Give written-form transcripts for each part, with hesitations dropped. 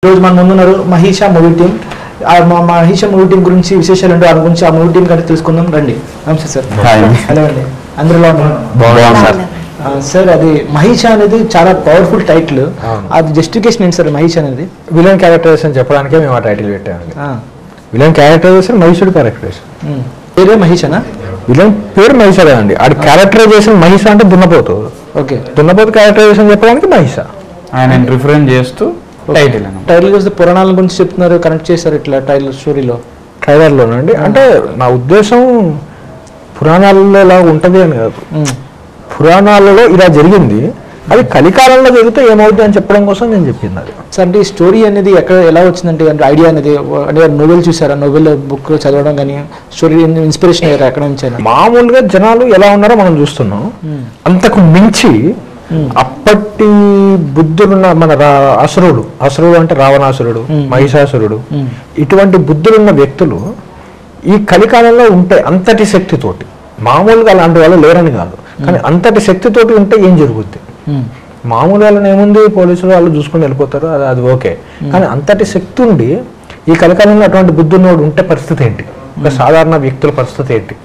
రోజు మన ముందున్నారు Maheesh movie team. Maheesh movie team గురించి విశేషాలు అంటే వారి గురించి ఆ మూవీ టీం కంటే తెలుసుకుందాం రండి. నమస్తే సార్. హలో అండి, అందరిలో సార్. అది మహిషా అనేది చాలా పవర్ఫుల్ టైటిల్. అది జస్టిఫికేషన్ ఏంటి సార్? మహిషా అనేది విలన్ క్యారెక్టరైజేషన్ చెప్పడానికే మేము ఆ టైటిల్ పెట్టామండి. విలన్ క్యారెక్టరైజేషన్ మహిషుడు క్యారెక్టరైజేషన్ పేరే మహిషానా? విలన్ పేరు మహిషాడే అండి. ఆడి క్యారెక్టరైజేషన్ మహిషా అంటే దున్నపోతు. ఓకే, దున్నపోతు క్యారెక్టరైజేషన్ చెప్పడానికి మహిషా ఆయన రిఫరెన్స్ చేస్తూ టైటిల్ చూస్తే పురాణాల గురించి చెప్తున్నారు, కనెక్ట్ చేశారు ఇట్లా టైటిల్ స్టోరీలో ట్రైలర్లోనండి. అంటే నా ఉద్దేశం పురాణాలలో ఇలా ఉంటుంది అని కాదు, పురాణాలలో ఇలా జరిగింది, అది కలికాలంలో జరిగితే ఏమవుతుంది అని చెప్పడం కోసం నేను చెప్పింది అది. సార్ అంటే ఈ స్టోరీ అనేది ఎక్కడ ఎలా వచ్చిందంటే అంటే ఐడియా అనేది అంటే నోవెల్ చూసారా? నోవెల్ బుక్ చదవడం కానీ స్టోరీ ఇన్స్పిరేషన్ అయ్యారా ఎక్కడ నుంచి? మామూలుగా జనాలు ఎలా ఉన్నారో మనం చూస్తున్నాం. అంతకు మించి అప్పటి బుద్ధులున్న మన అసురుడు అంటే రావణాసురుడు, మహిషాసురుడు, ఇటువంటి బుద్ధులున్న వ్యక్తులు ఈ కలికాలంలో ఉంటే అంతటి శక్తితోటి, మామూలుగా అలాంటి వాళ్ళు లేరని కాదు, కానీ అంతటి శక్తితోటి ఉంటే ఏం జరుగుద్ది? మామూలు వాళ్ళని ఏముంది, పోలీసులు వాళ్ళు చూసుకుని వెళ్ళిపోతారు, అది ఓకే. కానీ అంతటి శక్తి ఉండి ఈ కలికాలంలో అటువంటి బుద్ధున్నోడు ఉంటే పరిస్థితి ఏంటి, ఒక సాధారణ వ్యక్తుల పరిస్థితి ఏంటి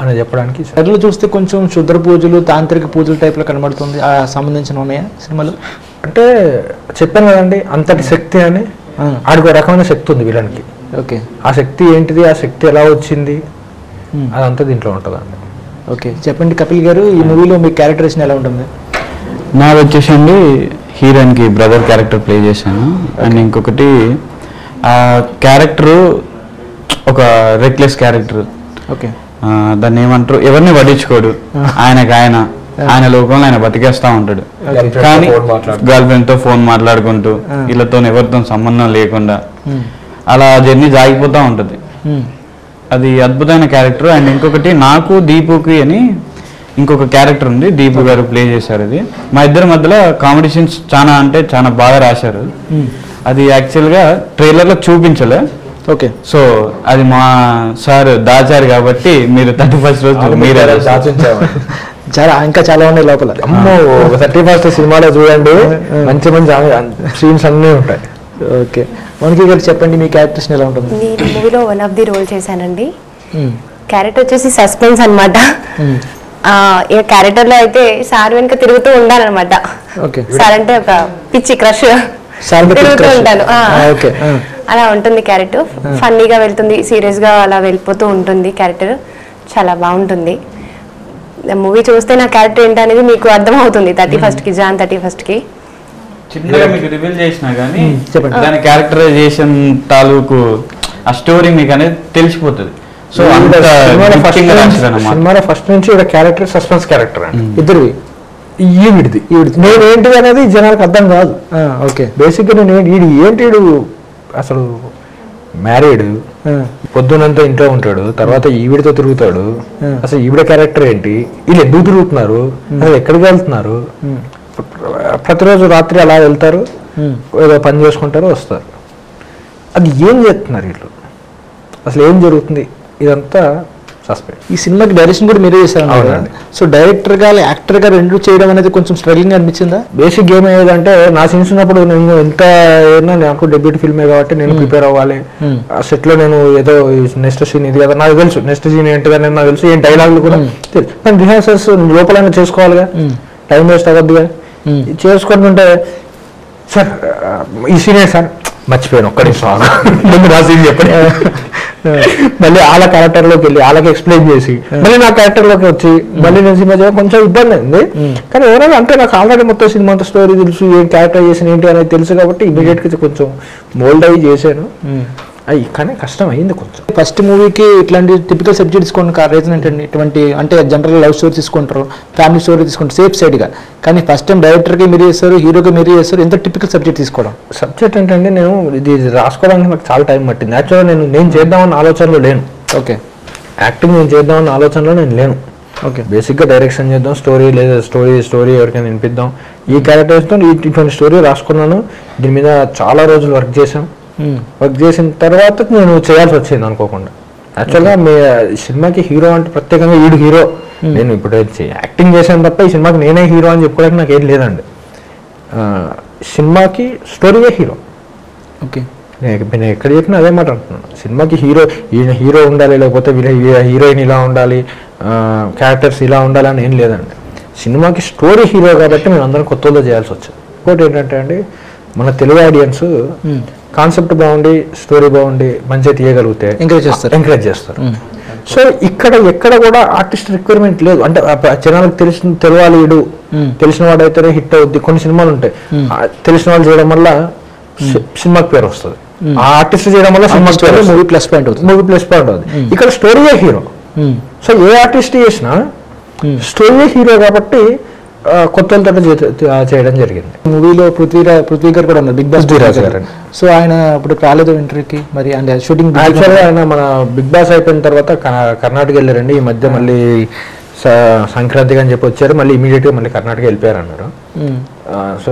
అని చెప్పడానికి. సర్లు చూస్తే కొంచెం శుద్ర పూజలు, తాంత్రిక పూజలు టైప్ లో కనబడుతుంది. ఆ సంబంధించిన ఉన్నాయా సినిమాలు? అంటే చెప్పాను కదండి, అంతటి శక్తి అని. ఆడికి ఒక రకమైన శక్తి ఉంది విలన్కి. ఓకే, ఆ శక్తి ఏంటిది, ఆ శక్తి ఎలా వచ్చింది, అదంతా దీంట్లో ఉంటుందండి. ఓకే, చెప్పండి కపిల్ గారు, ఈ మూవీలో మీ క్యారెక్టరేషన్ ఎలా ఉంటుంది? నాది వచ్చేసండి హీరోయిన్కి బ్రదర్ క్యారెక్టర్ ప్లే చేశాను. అండ్ ఇంకొకటి ఆ క్యారెక్టరు ఒక రెక్లెస్ క్యారెక్టర్. ఓకే, దాన్ని ఏమంటారు, ఎవరిని పట్టించుకోడు, ఆయన లోకంలో ఆయన బతికేస్తా ఉంటాడు. కానీ గర్ల్ ఫ్రెండ్ తో ఫోన్ మాట్లాడుకుంటూ వీళ్ళతో ఎవరితో సంబంధం లేకుండా అలా జర్నీ సాగిపోతూ ఉంటుంది. అది అద్భుతమైన క్యారెక్టర్. అండ్ ఇంకొకటి నాకు దీపుకి అని ఇంకొక క్యారెక్టర్ ఉంది, దీపు గారు ప్లే చేశారు. అది మా ఇద్దరి మధ్యలో కామెడీ సీన్స్ చాలా అంటే చాలా బాగా రాశారు. అది యాక్చువల్గా ట్రైలర్లో చూపించలే. ఓకే, సో అది మా సార్ దాచారు కాబట్టి మీరు 31st రోజు మీరే చాలా ఇంకా చాలా ఉన్నాయి లోపల. 31st సినిమాలో చూడండి, మంచి మంచి సీన్స్ అన్నీ ఉంటాయి. ఓకే, మనకి గారు చెప్పండి మీ క్యారెక్టర్స్ ఎలా ఉంటుంది? నేను మూవీలో వన్ ఆఫ్ ది రోల్ చేశానండి. క్యారెక్టర్ వచ్చేసి సస్పెన్స్ అనమాట. ఈ క్యారెక్టర్ లో అయితే సార్ వెనుక తిరుగుతూ ఉండాలన్నమాట. సార్ అంటే ఒక పిచ్చి క్రష్, తిరుగుతూ ఉంటాను. అలా ఉంటుంది క్యారెక్టర్. ఫన్నీగా వెళ్తుంది, సీరియస్ గా అలా వెళ్ళిపోతూ ఉంటుంది క్యారెక్టర్. చాలా బాగుంటుంది. మూవీ చూస్తే నా క్యారెక్టర్ ఏంటనేది మీకు అర్థమవుతుంది. జాన్ 31st కి చిన్నగా మీకు రివీల్ చేసినా కానీ దాని క్యారెక్టరైజేషన్ తాలూకు ఆ స్టోరీ మీకు అనేది తెలిసిపోతుంది. సో సినిమాలో ఫస్ట్ నుంచి క్యారెక్టర్ సస్పెన్స్ క్యారెక్టర్ అండి ఇద్దరివి. ఈవిడిది నేనేంటిది అనేది జనాలకు అర్థం కాదు. ఓకే, బేసిక్గా నేను ఏంటి అసలు మ్యారీడ్, పొద్దునంతా ఇంట్లో ఉంటాడు, తర్వాత ఈవిడితో తిరుగుతాడు, అసలు ఈవిడ క్యారెక్టర్ ఏంటి, వీళ్ళు ఎందుకు తిరుగుతున్నారు, అసలు ఎక్కడికి వెళ్తున్నారు, ప్రతిరోజు రాత్రి అలా వెళ్తారు, ఏదో పని చేసుకుంటారు, వస్తారు. అది ఏం చేస్తున్నారు వీళ్ళు, అసలు ఏం జరుగుతుంది, ఇదంతా సస్పెన్స్. ఈ సినిమాకి డైరెక్షన్ కూడా మీరే చేశారు. అవునండి. సో డైరెక్టర్ గా యాక్టర్ గా రెండు చేయడం అనేది కొంచెం స్ట్రగ్లింగ్ అనిపించిందా? బేసిక్ గేమ్ ఏదంటే నా సీన్స్ ఉన్నప్పుడు నేను ఎంత అయినా నాకు డెబ్యూట్ ఫిల్మే కాబట్టి నేను ప్రిపేర్ అవ్వాలి. ఆ సెట్ లో నేను ఏదో నెక్స్ట్ సీన్ ఇది కదా నాకు తెలుసు, నెక్స్ట్ సీన్ ఏంటిదని నాకు తెలుసు, ఏం డైలాగులు కూడా తెలుసు. కానీ రిహార్సల్స్ లోపలైనా చేసుకోవాలిగా, టైం వేస్ట్ అవ్వద్దుగా. చేసుకుంటుంటే సార్ ఈ సీనే సార్ మర్చిపోయాను, ఒక్కడి సాంగ్ ముందు నా సీన్ చెప్పండి, మళ్ళీ వాళ్ళ క్యారెక్టర్లోకి వెళ్ళి వాళ్ళకి ఎక్స్ప్లెయిన్ చేసి మళ్ళీ నా క్యారెక్టర్లోకి వచ్చి మళ్ళీ నేను సినిమా చేయడం కొంచెం ఇబ్బంది అయింది. కానీ ఎవరైనా అంటే నాకు ఆల్రెడీ మొత్తం సినిమా అంతా స్టోరీ తెలుసు, ఏం క్యారెక్టరైజేషన్ ఏంటి అనేది తెలుసు కాబట్టి ఇమీడియట్గా కొంచెం మోల్డ్ అయ్యి చేశాను. కానీ కష్టం అయింది కొంచెం. ఫస్ట్ మూవీకి ఇట్లాంటి టిపికల్ సబ్జెక్ట్ తీసుకోండి రీజన్ ఏంటండి? ఇటువంటి అంటే జనరల్ లవ్ స్టోరీ తీసుకుంటారు, ఫ్యామిలీ స్టోరీ తీసుకుంటారు సేఫ్ సైడ్గా, కానీ ఫస్ట్ టైం డైరెక్టర్కి మీరు చేస్తారు, హీరోకి మీరు చేస్తారు, ఎంత టిపికల్ సబ్జెక్ట్ తీసుకోవడం? సబ్జెక్ట్ ఏంటంటే నేను ఇది రాసుకోవడానికి నాకు చాలా టైం పట్టింది. యాక్చువల్గా నేను చేద్దామన్న ఆలోచనలో లేను. ఓకే, యాక్టింగ్ నేను చేద్దామన్న ఆలోచనలో నేను లేను. ఓకే, బేసిక్గా డైరెక్షన్ చేద్దాం, స్టోరీ లేదా స్టోరీ ఎవరికైనా వినిపిద్దాం, ఈ క్యారెక్టర్స్తో ఇటువంటి స్టోరీ రాసుకున్నాను. దీని మీద చాలా రోజులు వర్క్ చేసిన తర్వాత నేను చేయాల్సి వచ్చింది అనుకోకుండా. యాక్చువల్గా మీ సినిమాకి హీరో అంటే ప్రత్యేకంగా ఈడు హీరో, నేను ఇప్పుడు యాక్టింగ్ చేశాను తప్ప ఈ సినిమాకి నేనే హీరో అని చెప్పుకోవడానికి నాకు ఏం లేదండి. సినిమాకి స్టోరీయే హీరో. ఓకే. నేను ఎక్కడ చెప్పినా అదే మాట అంటున్నాను. సినిమాకి హీరో ఉండాలి, లేకపోతే హీరోయిన్ ఇలా ఉండాలి, క్యారెక్టర్స్ ఇలా ఉండాలి అని ఏం లేదండి. సినిమాకి స్టోరీ హీరో కాబట్టి మేము అందరం కొత్తలో చేయాల్సి వచ్చింది. ఇంకోటి ఏంటంటే అండి, మన తెలుగు ఆడియన్స్ కాన్సెప్ట్ బాగుండి స్టోరీ బాగుండి మంచిగా తీయగలిగితే ఎంకరేజ్ చేస్తారు. సో ఇక్కడ ఎక్కడ కూడా ఆర్టిస్ట్ రిక్వైర్మెంట్ లేదు. అంటే జనాలకు తెలియాలి, తెలిసిన వాడైతేనే హిట్ అవుద్ది. కొన్ని సినిమాలు ఉంటాయి తెలిసిన వాళ్ళు చేయడం వల్ల సినిమాకి పేరు వస్తుంది, ఆ ఆర్టిస్ట్ చేయడం వల్ల సినిమాకి మూవీ ప్లస్ పాయింట్ అవుతుంది. ఇక్కడ స్టోరీయే హీరో. సో ఏ ఆర్టిస్ట్ చేసినా స్టోరీయే హీరో కాబట్టి కొత్తలతో చేయడం జరిగింది. మూవీలో పృథ్వీ గారు కూడా ఉన్నారు, బిగ్ బాస్ పృథ్వీరాజ్ గారు. సో ఆయన ఇప్పుడు రాలేదు ఇంటర్వ్యూకి మరి, అంటే షూటింగ్ యాక్చువల్గా ఆయన మన బిగ్ బాస్ అయిపోయిన తర్వాత కర్ణాటక వెళ్ళారండి. ఈ మధ్య మళ్ళీ సంక్రాంతికి అని చెప్పి వచ్చారు, మళ్ళీ ఇమీడియట్గా మళ్ళీ కర్ణాటక వెళ్ళిపోయారు అన్నారు. సో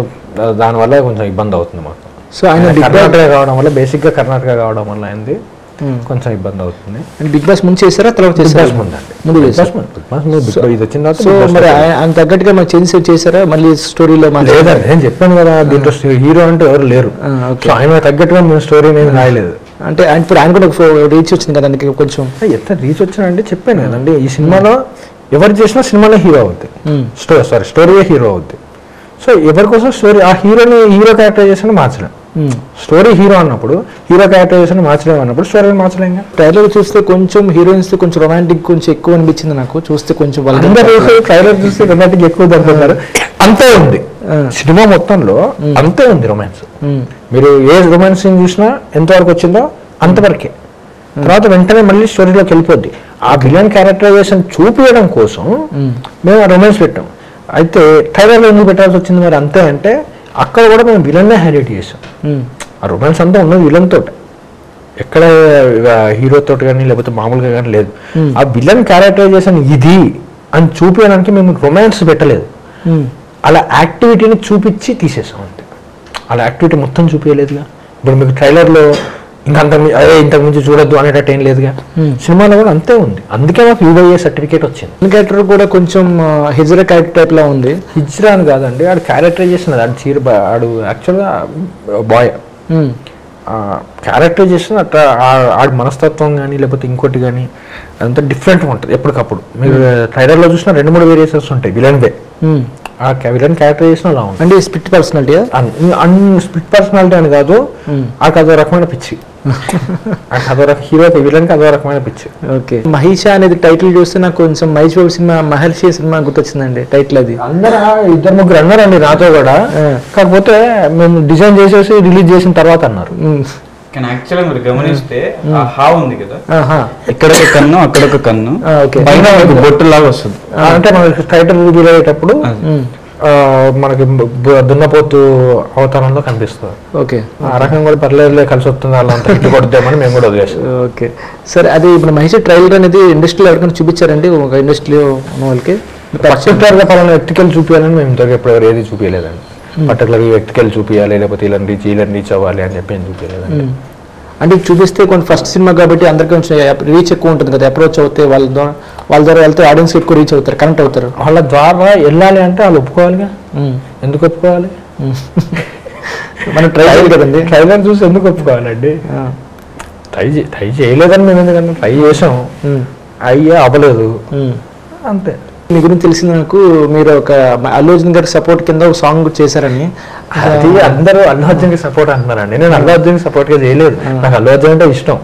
దానివల్ల కొంచెం ఇబ్బంది అవుతుంది మాకు. సో ఆయన కర్ణాటక కావడం వల్ల, బేసిక్గా కర్ణాటక కావడం వల్ల అయింది కొంచెం ఇబ్బంది అవుతుంది. బిగ్ బాస్ ముందు చేశారా తర్వాత చేశారా? ముందు చేశారు. ఇది వచ్చిన తర్వాత సో మరి ఆయన తగ్గట్టుగా మరి చేంజ్ చేశారా మళ్ళీ స్టోరీలో? లేదండి, నేను చెప్పాను కదా దీంట్లో హీరో అంటే ఎవరు లేరు. ఆయన తగ్గట్టుగా మేము స్టోరీ నేను రాయలేదు. అంటే ఇప్పుడు ఆయన కూడా రీచ్ వచ్చింది కదా, అందుకే కొంచెం ఎంత రీచ్ వచ్చినంటే చెప్పాను కదండి, ఈ సినిమాలో ఎవరు చేసినా సినిమాలో హీరో అవుద్ది, స్టోరీయే హీరో అవుద్ది. సో ఎవరి కోసం స్టోరీ, ఆ హీరో క్యారెక్టరైజేషన్ మార్చలేం. స్టోరీ హీరో అన్నప్పుడు హీరో క్యారెక్టరైజేషన్ మార్చలేము అన్నప్పుడు స్టోరీని మార్చలేం. ట్రైలర్ చూస్తే కొంచెం హీరోయిన్స్ కొంచెం రొమాంటిక్ కొంచెం ఎక్కువ అనిపించింది నాకు. చూస్తే కొంచెం ట్రైలర్ చూస్తే రొమాంటిక్ ఎక్కువ అనుకుంటారు, అంతే ఉంది సినిమా మొత్తంలో, అంతే ఉంది రొమాన్స్. మీరు ఏ రొమాన్స్ సీన్ చూసినా ఎంతవరకు వచ్చిందో అంతవరకే, తర్వాత వెంటనే మళ్ళీ స్టోరీలోకి వెళ్ళిపోద్ది. ఆ విలన్ క్యారెక్టరైజేషన్ చూపించడం కోసం మేము ఆ రొమాన్స్ పెట్టాం. అయితే ట్రైలర్లో ఎందుకు పెట్టాల్సి వచ్చింది మరి అంతే అంటే, అక్కడ కూడా మేము విలన్నే హైలైట్ చేసాం. ఆ రొమాన్స్ అంతా ఉన్నది విలన్ తోటి, ఎక్కడ హీరోతో కానీ లేకపోతే మామూలుగా కానీ లేదు. ఆ విలన్ క్యారెక్టరైజేషన్ ఇది అని చూపించడానికి మేము రొమాన్స్ పెట్టలేదు, అలా యాక్టివిటీని చూపించి తీసేసాం అంతే. అలా యాక్టివిటీ మొత్తం చూపించలేదుగా. ఇప్పుడు మీకు ట్రైలర్లో ఇంతకు మించి చూడొద్దు అనేటట్టు ఏం లేదుగా. సినిమాలో కూడా అంతే ఉంది, అందుకే మాకు యూఐఏ సర్టిఫికేట్ వచ్చింది. క్యారెక్టర్ కూడా కొంచెం హిజ్రా క్యారెక్టర్ టైప్ లా ఉంది. హిజ్రా అని కాదండి, ఆడు క్యారెక్టరైజేషన్, ఆడు ఆడు యాక్చువల్గా బాయ్. క్యారెక్టరైజేషన్ అట్లా ఆడి మనస్తత్వం కానీ లేకపోతే ఇంకోటి కానీ అదంతా డిఫరెంట్గా ఉంటుంది ఎప్పటికప్పుడు. మీరు ట్రైలర్లో చూసిన 2-3 వేరియేషన్స్ ఉంటాయి విలన్ వే. ఆ విలన్ క్యారెక్టరైజేషన్ అలా ఉంది. అంటే స్ప్లిట్ పర్సనాలిటీ, స్ప్లిట్ పర్సనాలిటీ అని కాదు, అదో రకమైన పిచ్చి. హీరోకి విలన్ కి అదో రకమైన పిచ్చి. ఓకే. మహిష అనేది టైటిల్ చూస్తే నాకు కొంచెం మహేష్ బాబు సినిమా మహర్షి సినిమా గుర్తొచ్చిందండి టైటిల్. అది అందరూ 2-3 అన్నారండి నాతో కూడా, కాకపోతే మేము డిజైన్ చేసేసి రిలీజ్ చేసిన తర్వాత అన్నారు. కానీ యాక్చువల్గా మీరు గమనిస్తే హా ఉంది కదా, ఇక్కడ ఒక కన్ను అక్కడ ఒక కన్ను, పైన బొట్టు లాగా వస్తుంది. అంటే మనకి టైటిల్ రివీల్ అయ్యేటప్పుడు మనకి దున్నపోతు అవతారంలో కనిపిస్తుంది. ఓకే. ఆ రకం కూడా పర్లేదు కలిసి వస్తుంది, అలా అంత హిట్ కొడుద్దామని మేము కూడా వదిలేసాం. ఓకే సరే. అది ఇప్పుడు మహేష్ ట్రైలర్ అనేది ఇండస్ట్రీలో ఎవరికైనా చూపించారండి, ఒక ఇండస్ట్రీలో ఉన్న వాళ్ళకి పర్టికులర్గా పలానా వ్యక్తికలు చూపించాలని మేము ఇంతవరకు ఎప్పుడు ఏది చూపించలేదండి. పర్టికులర్గా వ్యక్తికలు చూపించాలి లేకపోతే ఇలా రీచ్ అవ్వాలి అని చెప్పి ఏం చూపించలేదండి. అంటే చూపిస్తే కొంచెం ఫస్ట్ సినిమా కాబట్టి అందరికి కొంచెం రీచ్ ఎక్కువ ఉంటుంది కదా, అప్రోచ్ అవుతే వాళ్ళ ద్వారా వెళ్తే ఆడియన్స్ ఎక్కువ రీచ్ అవుతారు, కనెక్ట్ అవుతారు. వాళ్ళ ద్వారా వెళ్ళాలి అంటే వాళ్ళు ఒప్పుకోవాలిగా. ఎందుకు ఒప్పుకోవాలి? మనం ట్రై చేయాలి కదండి. ట్రైలర్ చూసి ఎందుకు ఒప్పుకోవాలండి? ట్రై చేయలేదని మేము ఎందుకంటే ట్రై చేసాం, అవ్వలేదు అంతే. మీ గురించి తెలిసింది నాకు, మీరు ఒక అల్లు అర్జున్ గారి సపోర్ట్ కింద ఒక సాంగ్ చేశారని. అది అందరూ అల్లు అర్జున్ కి సపోర్ట్ అంటున్నారండి. నేను అల్లు అర్జున్ సపోర్ట్ గా చేయలేదు, నాకు అల్లు అర్జున్ అంటే ఇష్టం.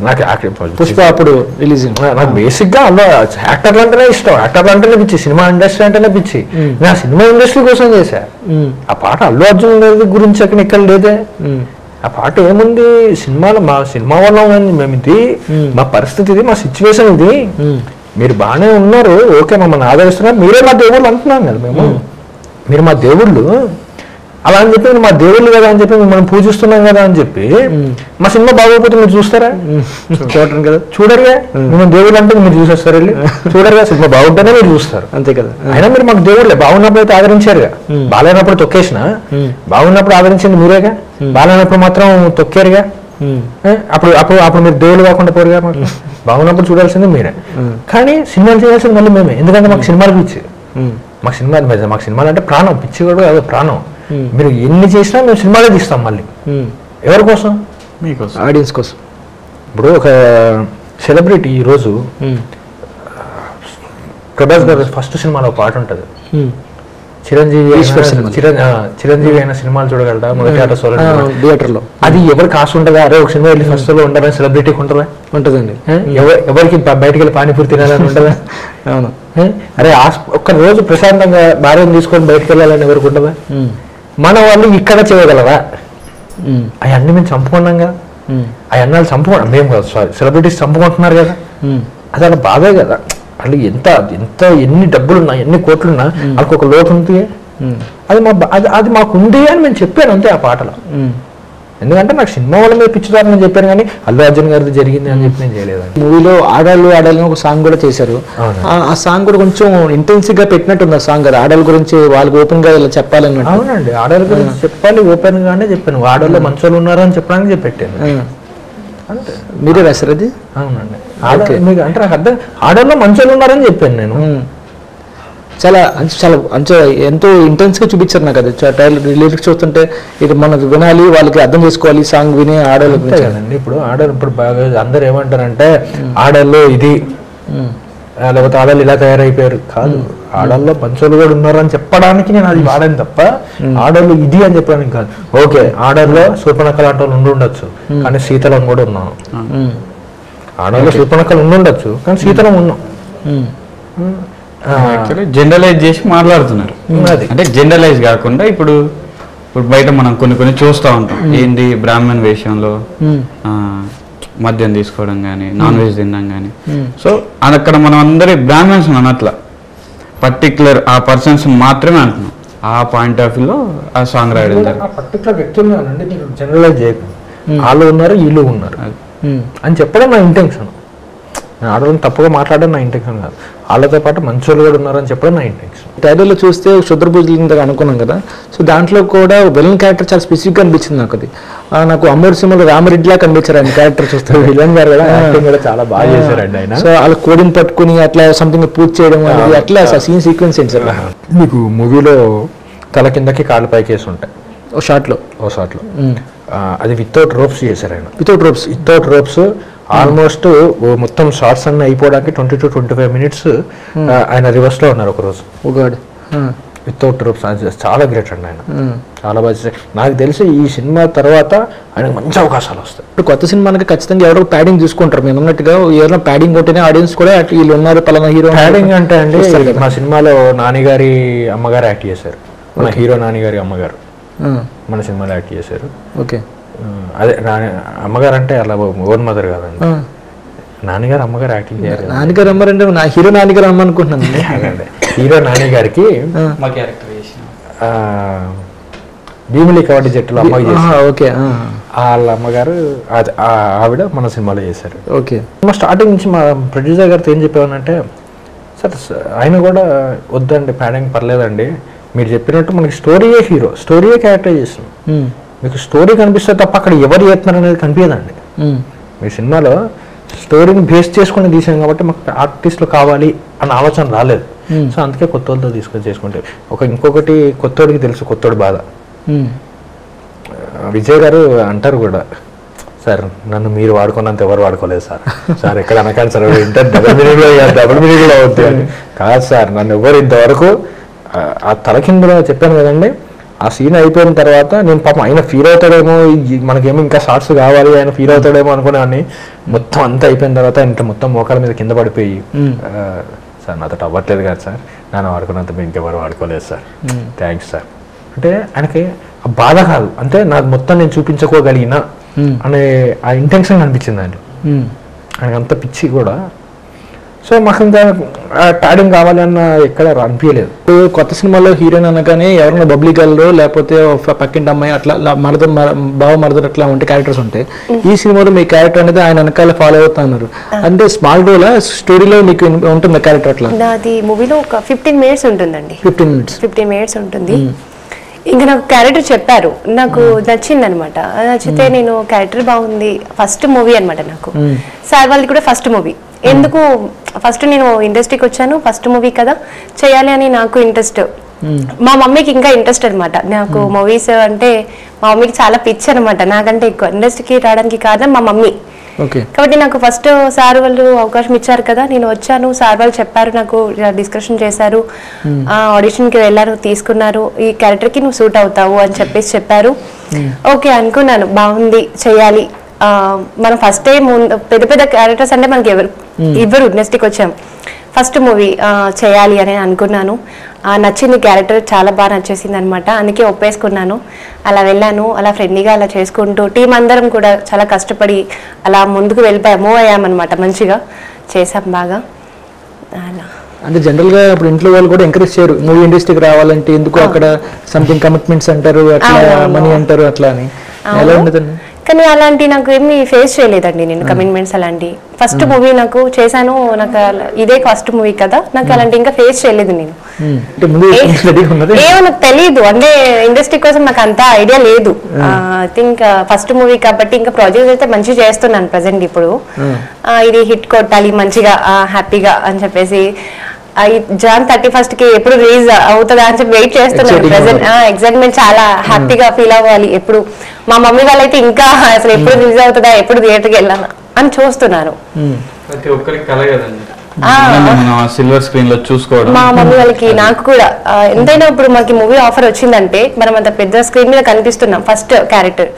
నాకు పుష్ప అప్పుడు రిలీజ్, నాకు బేసిక్ గా అల్లు యాక్టర్లు అంటేనే ఇష్టం, యాక్టర్లు అంటేనే పిచ్చి, సినిమా ఇండస్ట్రీ అంటేనే పిచ్చి. నా సినిమా ఇండస్ట్రీ కోసం చేశా. ఆ పాట అల్లు అర్జున్ గారి గురించి ఇక్కడ లేదే. ఆ పాట ఏముంది, సినిమాలో మా సినిమా వల్ల మేము ఇది, మా పరిస్థితి ఇది, మా సిచ్యువేషన్ ఇది, మీరు బాగానే ఉన్నారు, ఓకే మమ్మల్ని ఆదరిస్తున్నారు, మీరే మా దేవుళ్ళు అంటున్నాం కదా మేము, మీరు మా దేవుళ్ళు అలా అని చెప్పి మా దేవుళ్ళు కదా అని చెప్పి మనం పూజిస్తున్నాం కదా అని చెప్పి మా సినిమా బాగోకపోతే మీరు చూస్తారా? చూడరు కదా, చూడరుగా. మేము దేవుళ్ళు అంటే మీరు చూసేస్తారు, వెళ్ళి చూడరుగా. సినిమా బాగుంటేనే మీరు చూస్తారు, అంతే కదా. అయినా మీరు మాకు దేవుళ్ళే, బాగున్నప్పుడు అయితే ఆదరించారుగా, బాగాలేనప్పుడు తొక్కేసిన, బాగున్నప్పుడు ఆదరించింది మీరేగా, బాగాలేనప్పుడు మాత్రం తొక్కారుగా. అప్పుడు అప్పుడు అప్పుడు మీరు దేవుళ్ళు కాకుండా పోరుగా, మాకు బాగున్నప్పుడు చూడాల్సింది మీరే. కానీ సినిమాలు చేయాల్సింది మళ్ళీ మేమే, ఎందుకంటే మాకు సినిమాలు పిచ్చి, మాకు సినిమాలు అంటే ప్రాణం, పిచ్చి కూడా కాదు ప్రాణం. మీరు ఎన్ని చేసినా మేము సినిమాలే తీస్తాం మళ్ళీ. ఎవరి కోసం? మీకోసం, ఆడియన్స్ కోసం. ఇప్పుడు ఒక సెలబ్రిటీ ఈరోజు ప్రభాస్ గారు ఫస్ట్ సినిమాలో పాట ఉంటుంది, చిరంజీవి అయిన సినిమాలు చూడగలరా మొదటి ఆట థియేటర్లో. అది ఎవరికి ఆశ ఉంటుందా? అరే ఒక సినిమా వెళ్ళి ఫస్ట్ లో ఉండాలని సెలబ్రిటీకి ఉంటుందా? ఉంటుందండి. ఎవరికి బయటకు వెళ్ళి పానీపూరి తినాలని ఉంటుందా? అవును. అరే ఒక్క రోజు ప్రశాంతంగా భార్యను తీసుకొని బయటకు వెళ్ళాలని ఎవరికి ఉంటుందా? మన వాళ్ళు ఇక్కడ చేయగలరా? అవన్నీ మేము చంపుకున్నాం కదా, అవన్నీ చంపుకున్నాం మేము కదా, సారీ సెలబ్రిటీస్ చంపుకుంటున్నారు కదా, అది అలా బాధే కదా. వాళ్ళు ఎంత ఎన్ని డబ్బులున్నా ఎన్ని కోట్లున్నా వాళ్ళకి ఒక లోటు ఉంది. అది మాకు ఉంది అని మేము చెప్పాను అంతే ఆ పాటలో. ఎందుకంటే నాకు సినిమా వాళ్ళ మీద పిచ్చిదారు నేను చెప్పాను, కానీ అల్లు అర్జున్ గారిది జరిగింది అని చెప్పి నేను చేయలేదు. మూవీలో ఆడాలి ఒక సాంగ్ కూడా చేశారు. ఆ సాంగ్ కూడా కొంచెం ఇంటెన్సివ్ గా పెట్టినట్టుంది. ఆ సాంగ్ ఆడాల గురించి వాళ్ళకి ఓపెన్ గా ఇలా చెప్పాలన్నమాట. అవునండి, ఆడాల గురించి చెప్పాలి, ఓపెన్ గానే చెప్పాను. ఆడల్లో మంచోళ్ళు ఉన్నారని చెప్పడానికి పెట్టాను అంతే. మీరే రాశారు అది? అవునండి. మీకు అంటే నాకు అర్థం, ఆడల్లో మంచోళ్ళు ఉన్నారని చెప్పాను నేను. చాలా ఎంతో ఇంటెన్స్ గా చూపించారు నాకు అది. లిరిక్స్ చూస్తుంటే ఇది మనకు వినాలి, వాళ్ళకి అర్థం చేసుకోవాలి, సాంగ్ విని ఆడాలి కదండి. ఇప్పుడు ఇప్పుడు బాగా అందరు ఏమంటారంటే ఆడల్లో ఇది, లేకపోతే ఆడళ్ళు ఇలా తయారైపోయారు. కాదు, ఆడల్లో పంచోళ్ళు కూడా ఉన్నారు అని చెప్పడానికి నేను అది వాడాను తప్ప ఆడళ్ళు ఇది అని చెప్పడానికి కాదు. ఓకే, ఆడల్లో శూర్పణఖ లాంటి వాళ్ళు ఉండుండొచ్చు, కానీ శీతలం కూడా ఉన్నాం. ఆడల్లో శూర్పణఖలు ఉండుండొచ్చు, కానీ శీతలం ఉన్నాం. జనరలైజ్ చేసి మాట్లాడుతున్నారు. అంటే జనరలైజ్ కాకుండా ఇప్పుడు బయట మనం కొన్ని చూస్తూ ఉంటాం. ఏంటి బ్రాహ్మణ్ వేషంలో మద్యం తీసుకోవడం కానీ, నాన్ వెజ్ తినడం కానీ. సో అక్కడ మనం అందరి బ్రాహ్మణ్స్ అనట్లా, పర్టికులర్ ఆ పర్సన్స్ మాత్రమే అంటున్నాం. ఆ పాయింట్ ఆఫ్ వ్యూలో ఆ సాంగ్ రాయడం పర్టికులర్ వ్యక్తులు జనరలైజ్ చేయకుండా వాళ్ళు ఉన్నారు వీళ్ళు ఉన్నారు అని చెప్పడం నా ఇంటెన్షన్. ఆడవాళ్ళని తప్పుగా మాట్లాడడం నా ఇంటెన్షన్ కాదు, వాళ్ళతో పాటు మంచోళ్ళు కూడా ఉన్నారని చెప్పడం నా ఇంటెన్షన్. టైటిల్లో చూస్తే క్షుద్రభుజులు ఇంతగా అనుకున్నాం కదా, సో దాంట్లో కూడా విలన్ క్యారెక్టర్ చాలా స్పెసిఫిక్గా అనిపించింది నాకు. అది నాకు అమ్మోరు సినిమాలో రామరెడ్డిలా కనిపించారు ఆయన క్యారెక్టర్ చూస్తే. విలన్ గారు కూడా యాక్టింగ్ కూడా చాలా బాగా చేశారండి ఆయన. సో వాళ్ళ కోడిని పట్టుకుని అట్లా సంథింగ్ పూజ చేయడం అనేది అట్లా సీన్ సీక్వెన్స్ ఏంటి సార్? మీకు మూవీలో తల కిందకి కాళ్ళు పైకి వేసి ఉంటాయి ఓ షాట్లో. అది వితౌట్ రోప్స్ చేశారు ఆయన. వితౌట్ రోప్స్ ఆల్మోస్ట్ మొత్తం షార్ట్స్ అన్ని అయిపోవడానికి 20 to 25 minutes ఆయన రివర్స్ లో ఉన్నారు ఒకరోజు. Without ropes. చాలా గ్రేట్ అండి ఆయన, చాలా బాగా. నాకు తెలిసి ఈ సినిమా తర్వాత ఆయనకు మంచి అవకాశాలు వస్తాయి. ఇప్పుడు కొత్త సినిమాకి ఖచ్చితంగా ఎవరో ప్యాడింగ్ చూసుకుంటారు. మేము అన్నట్టుగా ఎవరైనా ప్యాడింగ్ ఉంటేనే ఆడియన్స్ కూడా వీళ్ళు ఉన్నారు పలానా హీరో. ప్యాడింగ్ అంటే అండి, మా సినిమాలో నానిగారి అమ్మగారు యాక్ట్ చేశారు. మన హీరో నానిగారి అమ్మగారు మన సినిమాలో యాక్ట్ చేశారు. ఓకే, అదే అమ్మగారు అంటే అలా ఓన్ మదర్ కాదండి, నాన్నగారు అమ్మగారు యాక్టింగ్ చేయాలి. నాన్నగారు అమ్మారంటే నా హీరో నాన్నగారు అమ్మ అనుకుంటున్నాను. హీరో నాని గారికి భీమిలి కబడ్డీ జట్టులో అమ్మాయి చేశారు. ఓకే, వాళ్ళ అమ్మగారు ఆవిడ మన సినిమాలో చేశారు. ఓకే, స్టార్టింగ్ నుంచి మా ప్రొడ్యూసర్ గారితో ఏం చెప్పామనంటే, సార్ ఆయన కూడా వద్దండి ప్యాడింగ్ పర్లేదండి, మీరు చెప్పినట్టు మనకి స్టోరీయే హీరో, స్టోరీయే క్యారెక్టరైజేషన్. మీకు స్టోరీ కనిపిస్తే తప్ప అక్కడ ఎవరు చేస్తున్నారు అనేది కనిపించదండి. మీ సినిమాలో స్టోరీని బేస్ చేసుకుని తీసాం కాబట్టి మాకు ఆర్టిస్టులు కావాలి అన్న ఆలోచన రాలేదు. సో అందుకే కొత్త వాళ్ళతో తీసుకొని చేసుకుంటే. ఇంకొకటి కొత్తోడికి తెలుసు కొత్తోడి బాధ. విజయ్ గారు అంటారు కూడా, సార్ నన్ను మీరు వాడుకున్నంత ఎవరు వాడుకోలేదు సార్ ఎక్కడ అనకాని సార్ డబుల్ మీనింగ్లో అవుతుంది అని. కాదు సార్, నన్ను ఎవరు ఇంతవరకు ఆ తల కిందలో చెప్పాను కదండి, ఆ సీన్ అయిపోయిన తర్వాత నేను పాపం ఆయన ఫీల్ అవుతాడేమో, మనకేమో ఇంకా షార్ట్స్ కావాలి, ఆయన ఫీల్ అవుతాడేమో అనుకున్నాను. మొత్తం అంతా అయిపోయిన తర్వాత ఇంట్లో మొత్తం మోకాల మీద కింద పడిపోయి, సార్ నాతో అవ్వట్లేదు కదా సార్, నన్ను వాడుకున్నంత మీరు ఇంకెవరు వాడుకోలేదు సార్, థ్యాంక్స్ సార్ అంటే ఆయనకి ఆ బాధ కాదు, అంటే నాకు మొత్తం నేను చూపించుకోగలిగిన అనే ఆ ఇంటెన్షన్ అనిపించింది ఆయన. ఆయనకు అంత పిచ్చి కూడా. సో మాకు ఇంకా ప్యాడింగ్ కావాలి అన్న ఎక్కడ అనిపించలేదు. కొత్త సినిమాలో హీరోయిన్ అనగానే ఎవరైనా బబ్లీ గర్ల్ లేకపోతే పక్కింటి అమ్మాయి అట్లా బావ మరదరు అట్లా ఉంటే క్యారెక్టర్స్ ఉంటాయి. ఈ సినిమాలో మీ క్యారెక్టర్ అనేది ఆయన వెనకాల ఫాలో అవుతున్నారు అంటే స్మాల్ రోల్ స్టోరీలో మీకు ఉంటుంది క్యారెక్టర్ అట్లా? అది మూవీలో ఒక 15 minutes ఉంటుందండి. 15 minutes ఉంటుంది. ఇంకా నాకు క్యారెక్టర్ చెప్పారు, నాకు నచ్చింది అనమాట. నచ్చితే నేను క్యారెక్టర్ బాగుంది, ఫస్ట్ మూవీ అనమాట నాకు. సార్ వాళ్ళది కూడా ఫస్ట్ మూవీ. ఎందుకు ఫస్ట్ నేను ఇండస్ట్రీకి వచ్చాను, ఫస్ట్ మూవీ కదా చేయాలి అని నాకు ఇంట్రెస్ట్. మా మమ్మీకి ఇంకా ఇంట్రెస్ట్ అనమాట. నాకు మూవీస్ అంటే మా మమ్మీకి చాలా పిచ్చి అనమాట, నాకంటే ఎక్కువ. ఇండస్ట్రీకి రావడానికి కారణం మా మమ్మీ. కాబట్టి నాకు ఫస్ట్ సార్ వాళ్ళు అవకాశం ఇచ్చారు కదా, నేను వచ్చాను. సార్ వాళ్ళు చెప్పారు, నాకు డిస్కషన్ చేశారు, ఆడిషన్కి వెళ్ళాను, తీసుకున్నారు. ఈ క్యారెక్టర్కి నువ్వు సూట్ అవుతావు అని చెప్పారు. ఓకే అనుకున్నాను, బాగుంది, చెయ్యాలి. మనం ఫస్ట్ టైం పెద్ద పెద్ద క్యారెక్టర్స్ అంటే మనకి ఇవ్వరు, ఇండస్ట్రీకి వచ్చాం, ఫస్ట్ మూవీ చేయాలి అని అనుకున్నాను. నచ్చింది, క్యారెక్టర్ చాలా బాగా నచ్చేసింది అనమాట. అందుకే ఒప్పేసుకున్నాను. అలా వెళ్ళాను, అలా ఫ్రెండ్లీగా అలా చేసుకుంటూ టీం అందరం కూడా చాలా కష్టపడి అలా ముందుకు మూవ్ అయ్యామన్నమాట. మంచిగా చేసాం బాగా. అలా అంటే జనరల్గా ఇప్పుడు ఇంట్లో వాళ్ళు కూడా ఎంకరేజ్ చేయరు మూవీ ఇండస్ట్రీకి రావాలంటే, ఎందుకు అక్కడ సంథింగ్ కమిట్మెంట్స్ అంటారు, అట్లా మనీ అంటారు, అట్లా అని. ఎలా ఉండదండి? కానీ అలాంటి నాకు ఏమి ఫేస్ చేయలేదండి నేను, కమిట్మెంట్స్ అలాంటి. ఫస్ట్ మూవీ నాకు చేశాను, నాకు ఇదే ఫస్ట్ మూవీ కదా, నాకు అలాంటి ఇంకా ఫేస్ చేయలేదు నేను. ఏమో నాకు తెలీదు, అంటే ఇండస్ట్రీ కోసం నాకు అంత ఐడియా లేదు. ఐ థింక్ ఫస్ట్ మూవీ కాబట్టి ఇంకా ప్రాజెక్ట్స్ అయితే మంచిగా చేస్తున్నాను ప్రజెంట్. ఇప్పుడు ఇది హిట్ కొట్టాలి మంచిగా, హ్యాపీగా అని చెప్పేసి జాన్ 31st కి ఎప్పుడు రిలీజ్ అవుతుందా అని చెప్పి వెయిట్ చేస్తున్నాను ప్రెసెంట్. ఎగ్జైట్మెంట్, చాలా హ్యాపీగా ఫీల్ అవ్వాలి. ఎప్పుడు మా మమ్మీ వాళ్ళైతే ఇంకా అసలు ఎప్పుడు రిలీజ్ అవుతుందా, ఎప్పుడు థియేటర్కి వెళ్ళాను అని చూస్తున్నారు. ప్రతి ఒక్కరికి కల కదండి సిల్వర్ స్క్రీన్ లో చూసుకోవడం. మా మమ్మీ వాళ్ళకి నాకు కూడా ఎంతైనా ఇప్పుడు మాకు మూవీ ఆఫర్ వచ్చిందంటే మనం అంత పెద్ద స్క్రీన్ మీద కనిపిస్తున్నాం, ఫస్ట్ క్యారెక్టర్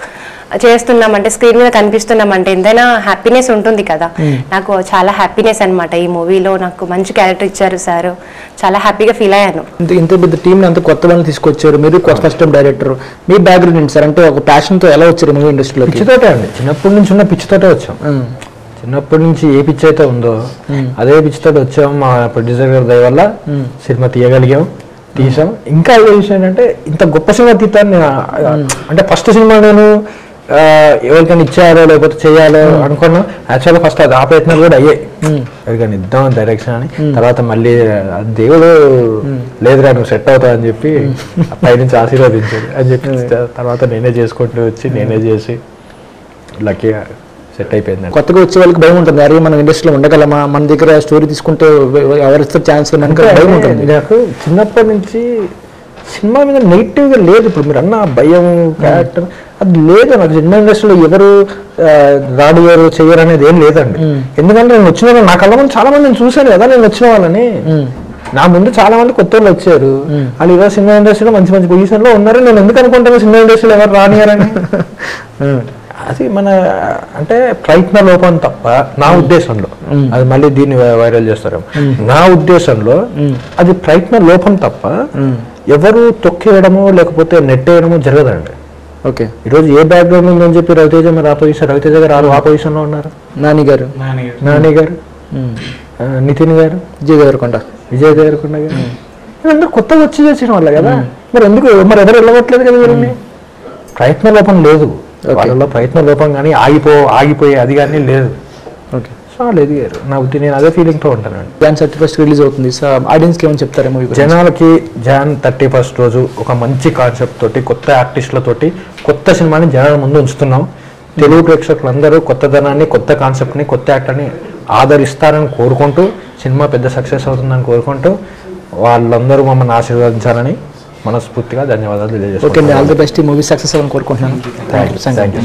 చేస్తున్నామంటే, స్క్రీన్ మీద కనిపిస్తున్నామంటే ఎంతైనా హ్యాపీనెస్ ఉంటుంది కదా. నాకు చాలా హ్యాపీనెస్ అనమాట. ఈ మూవీలో నాకు మంచి క్యారెక్టర్ ఇచ్చారు సార్, చాలా హ్యాపీగా ఫీల్ అయ్యాను. ఇంత పెద్ద టీం అంత కొత్త వాళ్ళని తీసుకొచ్చారు మీరు, ఫస్ట్ టైం డైరెక్టర్. మీ బ్యాక్గ్రౌండ్ ఏంటి సార్? అంటే ఒక ప్యాషన్ తో ఎలా వచ్చారు మూవీ ఇండస్ట్రీలో? పిచ్చితోటే అండి, చిన్నప్పటి నుంచి ఉన్న పిచ్చితోటే వచ్చాం. చిన్నప్పటి నుంచి ఏ పిచ్చి అయితే ఉందో అదే పిచ్చితో వచ్చాం. మా ప్రొడ్యూసర్ గారి దయ వల్ల సినిమా తీసాం. ఇంకా ఏ విషయం ఏంటంటే, ఇంత గొప్ప సినిమా తీస్తాను అంటే ఫస్ట్ సినిమా నేను ఎవరికైనా ఇచ్చారో లేకపోతే చేయాలో అనుకున్నా. యాక్చువల్గా ఫస్ట్ అది ఆ ప్రయత్నాలు కూడా అయ్యాయి, ఎవరికైనా ఇద్దాం డైరెక్షన్ అని. తర్వాత మళ్ళీ దేవుడు లేదురా నువ్వు సెట్ అవుతావు అని చెప్పి పైనుంచి ఆశీర్వదించాడు అని చెప్పి తర్వాత నేనే చేసుకుంటూ వచ్చి నేనే చేసి లక్కీగా సెట్ అయిపోయింది. కొత్తగా వచ్చే వాళ్ళకి భయం ఉంటుంది, అరే మనం ఇండస్ట్రీలో ఉండగలమా, మన దగ్గర స్టోరీ తీసుకుంటే ఎవరిస్తే ఛాన్స్ భయం ఉంటుంది. నాకు చిన్నప్పటి నుంచి సినిమా మీద నెగిటివ్గా లేదు. ఇప్పుడు మీరు అన్న భయం క్యారెక్టర్ అది లేదు నాకు. సినిమా ఇండస్ట్రీలో ఎవరు రాడియరు చెయ్యరు అనేది ఏం లేదండి. ఎందుకంటే నేను వచ్చిన నా కళ్ళ ముందు చాలా మంది నేను చూశాను కదా, నేను వచ్చిన వాళ్ళని. నా ముందు చాలా మంది కొత్త వాళ్ళు వచ్చారు, వాళ్ళు ఈరోజు సినిమా ఇండస్ట్రీలో మంచి మంచి పొజిషన్ లో ఉన్నారు. నేను ఎందుకు అనుకుంటాను సినిమా ఇండస్ట్రీలో ఎవరు రానియారని? అది మన అంటే ప్రయత్న లోపం తప్ప, నా ఉద్దేశంలో. అది మళ్ళీ దీన్ని వైరల్ చేస్తారు. నా ఉద్దేశంలో అది ప్రయత్న లోపం తప్ప ఎవరు తొక్కేయడమో లేకపోతే నెట్టేయడమో జరగదండి. ఓకే, ఈరోజు ఏ బ్యాక్గ్రౌండ్ ఉందని చెప్పి రవితేజ మీరు ఆ పొజిషన్, రవితేజ గారు ఆ పొజిషన్ లో ఉన్నారు, నాని గారు, నితిన్ గారు, విజయ్ దేవరకొండ గారు, అందరూ కొత్తగా వచ్చి చేసిన వాళ్ళే కదా. మరి ఎందుకు ఎవరు వెళ్ళవట్లేదు కదా వీళ్ళని? ప్రయత్న లోపం లేదు వాళ్ళలో, ప్రయత్న లోపం కానీ ఆగిపోయే అది కానీ లేదు. ఓకే, చాలా ఎదిగారు. నేను అదే ఫీలింగ్ తో ఉంటానండి. జాన్ 31st రిలీజ్ అవుతుంది, ఆడియన్స్ కి ఏమని చెప్తారా మూవీ? జనాలకి జాన్ 31st రోజు ఒక మంచి కాన్సెప్ట్ తోటి, కొత్త ఆర్టిస్టులతోటి కొత్త సినిమాని జనాల ముందు ఉంచుతున్నాం. తెలుగు ప్రేక్షకులందరూ కొత్తదనాన్ని, కొత్త కాన్సెప్ట్ని, కొత్త యాక్టర్ని ఆదరిస్తారని కోరుకుంటూ, సినిమా పెద్ద సక్సెస్ అవుతుందని కోరుకుంటూ, వాళ్ళందరూ మమ్మల్ని ఆశీర్వదించాలని మనస్ఫూర్తిగా ధన్యవాదాలు తెలియజేస్తాను. Okay, all the best, movie success అవ్వాలని కోరుకుంటున్నాను. Thank you.